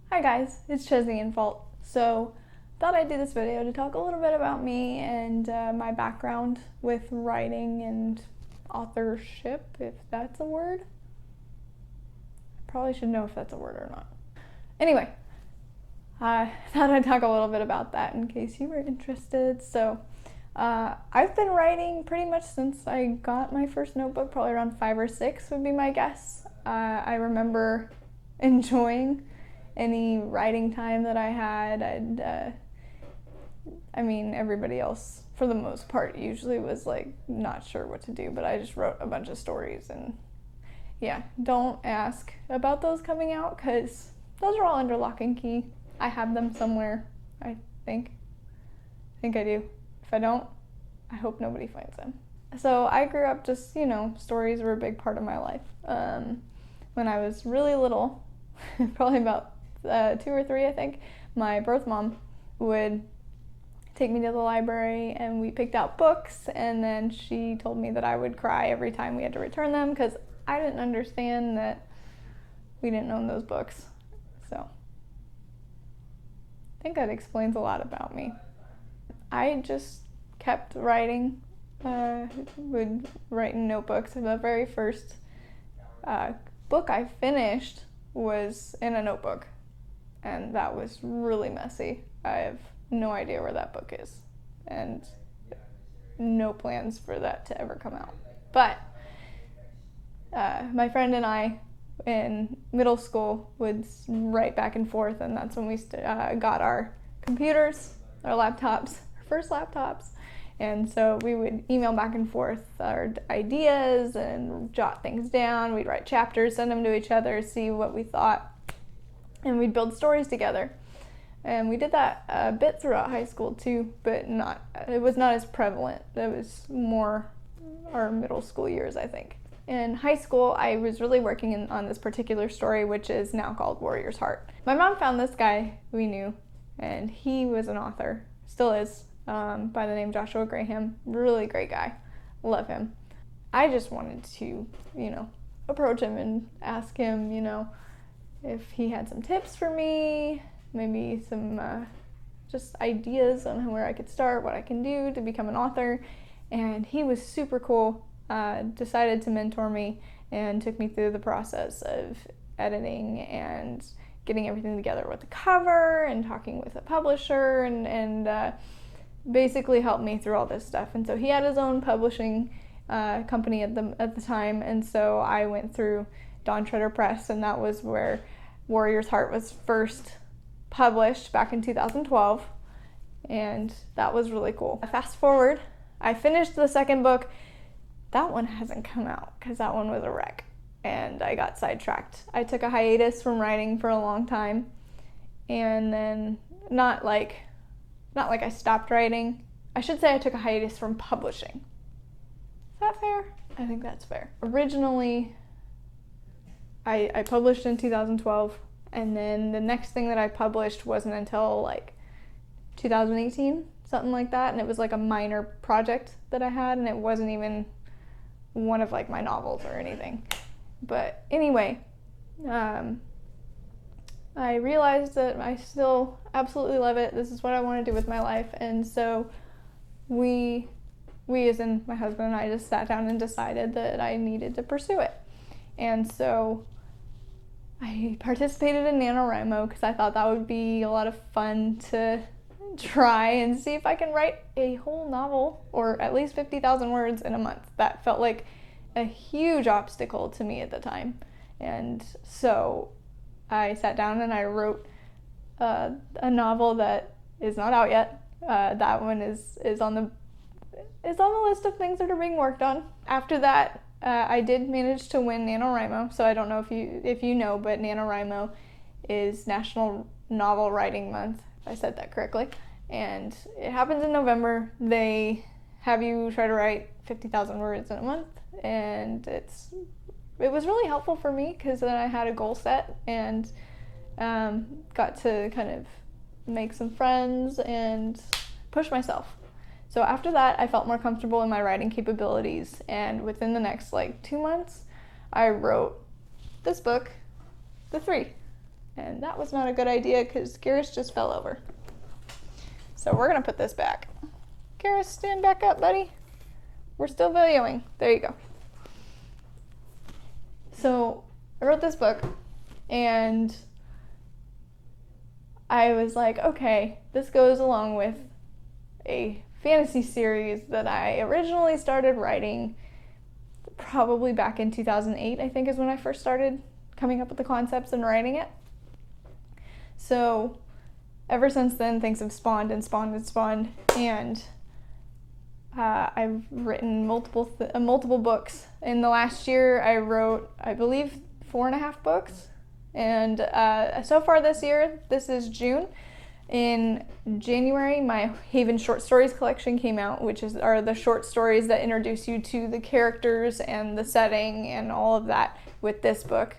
Hi guys, it's Chesney and Fault. So, thought I'd do this video to talk a little bit about me and my background with writing and authorship, if that's a word. I probably should know if that's a word or not. Anyway, I thought I'd talk a little bit about that in case you were interested. So, I've been writing pretty much since I got my first notebook, probably around 5 or 6 would be my guess. I remember enjoying any writing time that I had. Everybody else, for the most part, usually was like not sure what to do, but I just wrote a bunch of stories. And yeah, don't ask about those coming out because those are all under lock and key. I have them somewhere, I think. I think I do. If I don't, I hope nobody finds them. So I grew up just, stories were a big part of my life. When I was really little, probably about 2 or 3, I think, my birth mom would take me to the library and we picked out books, and then she told me that I would cry every time we had to return them because I didn't understand that we didn't own those books. So I think that explains a lot about me. I just kept writing, would write in notebooks. The very first book I finished was in a notebook, and that was really messy. I have no idea where that book is, and no plans for that to ever come out. But my friend and I in middle school would write back and forth, and that's when we got our computers, our laptops, our first laptops. And so we would email back and forth our ideas and jot things down. We'd write chapters, send them to each other, see what we thought, and we'd build stories together. And we did that a bit throughout high school too, but it was not as prevalent. It was more our middle school years, I think. In high school, I was really working on this particular story, which is now called Warrior's Heart. My mom found this guy we knew, and he was an author, still is, by the name Joshua Graham. Really great guy. Love him. I just wanted to, approach him and ask him, if he had some tips for me, maybe some just ideas on where I could start, what I can do to become an author. And he was super cool, decided to mentor me and took me through the process of editing and getting everything together with the cover and talking with a publisher and basically helped me through all this stuff. And so he had his own publishing company at the time, and so I went through Dawn Treader Press, and that was where Warrior's Heart was first published back in 2012, and that was really cool. Fast forward, I finished the second book. That one hasn't come out because that one was a wreck, and I got sidetracked. I took a hiatus from writing for a long time, and then not like I stopped writing. I should say I took a hiatus from publishing. Is that fair? I think that's fair. Originally, I published in 2012, and then the next thing that I published wasn't until like 2018, something like that, and it was like a minor project that I had, and it wasn't even one of like my novels or anything. But anyway, I realized that I still absolutely love it. This is what I want to do with my life. And so we as in my husband and I, just sat down and decided that I needed to pursue it. And so I participated in NaNoWriMo because I thought that would be a lot of fun to try and see if I can write a whole novel, or at least 50,000 words in a month. That felt like a huge obstacle to me at the time. And so I sat down and I wrote a novel that is not out yet. That one is on the list of things that are being worked on. After that, I did manage to win NaNoWriMo. So I don't know if you know, but NaNoWriMo is National Novel Writing Month, if I said that correctly. And it happens in November. They have you try to write 50,000 words in a month, and it was really helpful for me because then I had a goal set and got to kind of make some friends and push myself. So after that, I felt more comfortable in my writing capabilities, and within the next 2 months, I wrote this book, The Three. And that was not a good idea because Garrus just fell over. So we're gonna put this back. Garrus, stand back up, buddy. We're still videoing. There you go. So I wrote this book and I was like, okay, this goes along with a fantasy series that I originally started writing probably back in 2008, I think is when I first started coming up with the concepts and writing it. So ever since then, things have spawned and spawned and spawned, and I've written multiple books. In the last year, I wrote, I believe, 4.5 books. And so far this year, this is June, in January, my Haven Short Stories collection came out, which are the short stories that introduce you to the characters and the setting and all of that with this book.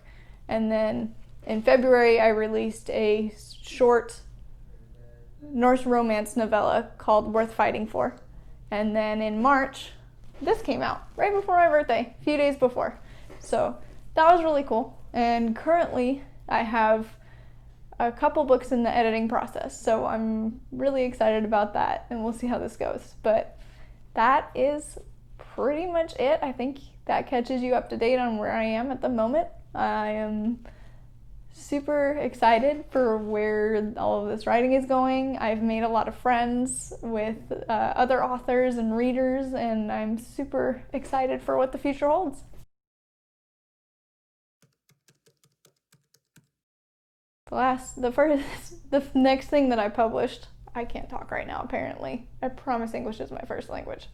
And then in February, I released a short Norse romance novella called Worth Fighting For. And then in March, this came out right before my birthday, a few days before. So that was really cool. And currently, I have a couple books in the editing process, so I'm really excited about that, and we'll see how this goes. But that is pretty much it. I think that catches you up to date on where I am at the moment. I am super excited for where all of this writing is going. I've made a lot of friends with other authors and readers, and I'm super excited for what the future holds. The next thing that I published, I can't talk right now apparently. I promise English is my first language.